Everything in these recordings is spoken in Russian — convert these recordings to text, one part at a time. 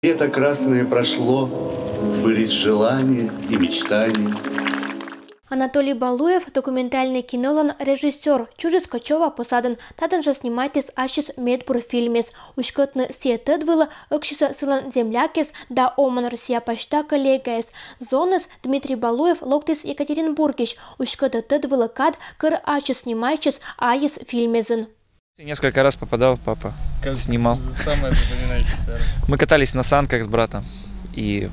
Лето красное прошло, сбылись желания и мечтания. Анатолий Балуев, документальный кинолан режиссер, чужис кочова посадан, тадан же снимайтес ашис медбур фильмес. Ушкотны сиетед было, окшиса сылан землякес, да оман Россия почта коллегаес. Зонес Дмитрий Балуев локтис Екатеринбургиш, ушкота тед было кад, кыр ашис снимайчес аис фильмезен. Несколько раз попадал, папа снимал. Самое запоминающееся. Мы катались на санках с братом, и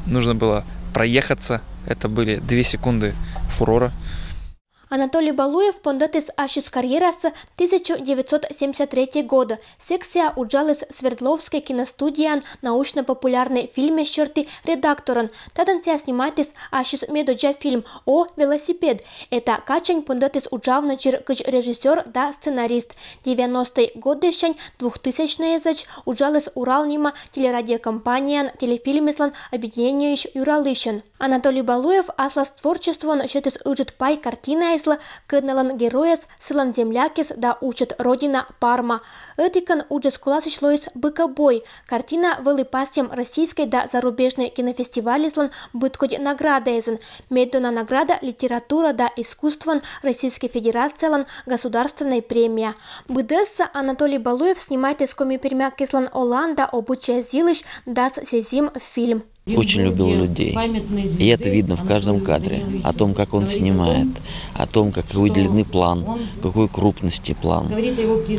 нужно было проехаться. Это были 2 секунды фурора. Анатолий Балуев пондатис ашис карьерасы 1973 года. Секция уджалис Свердловской киностудиян научно-популярный фильме «Черты» редакторан. Тадан ся снимайтис ашис медоджа фильм «О велосипед». Это качань пондатис уджавна чиркыч режиссер да сценарист. 90-й годыщань 2000-й зач уджалис Уралнима телерадиокомпаниян телефильмислан объединениящ Юралыщен. Анатолий Балуев аслас творчествон счетис уджит пай картина кыдналан герояс сылан землякис да учит родина Парма. Этикан уджес куласычлоис быкобой. Картина вылы пастем российской да зарубежной кинофестивалислан быткодь наградайзен. Меддона награда литература да искусствон Российской Федерациялан государственной премия. Быдесса Анатолий Балуев снимает из комипермякислан Оланда обучая зилыш дас сезим фильм. Очень любил людей. И это видно в каждом кадре. О том, как он снимает, о том, какой длины план, какой крупности план,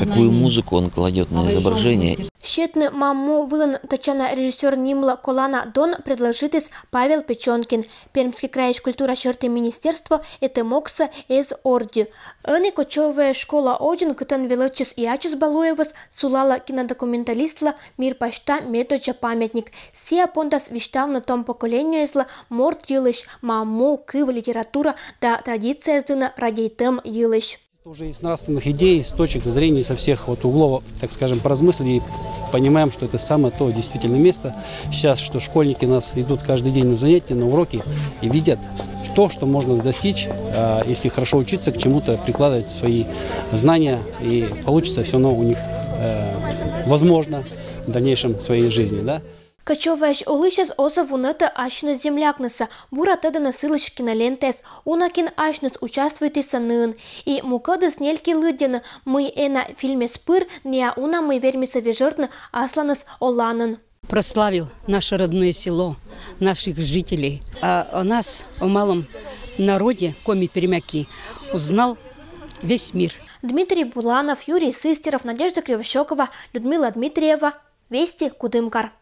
какую музыку он кладет на изображение. Щетны маму вылан тачана режиссер Нимла Колана Дон предложитис Павел Печенкин. Пермский краевич культура черты министерства это мокса из орди. Они кочевая школа один кытан велочис и ачис Балуевас сулала кинодокументалистла мир пашта методжа памятник. Сия понтас виштав на том поколению изла морт елыш маму кыв литература да традиция сдына радейтем елыш. Уже из нравственных идей, с точек зрения, со всех углов, так скажем, поразмыслили и понимаем, что это самое то действительно место. Сейчас, что школьники нас идут каждый день на занятия, на уроки и видят то, что можно достичь, если хорошо учиться, к чему-то прикладывать свои знания, и получится все равно у них возможно в дальнейшем в своей жизни, да. Кочеваеш олышес оза вуната ашнес землякнеса, бура теда насылыш кинолентес, унакин ашнес участвует и санын. И мукадес нельки лыдена, мы эна фильме спыр, неа уна мы вермиса вежертна асланес оланын. Прославил наше родное село, наших жителей. А о нас, о малом народе, коми-пермяки, узнал весь мир. Дмитрий Буланов, Юрий Сыстеров, Надежда Кривощекова, Людмила Дмитриева. Вести Кудымкар.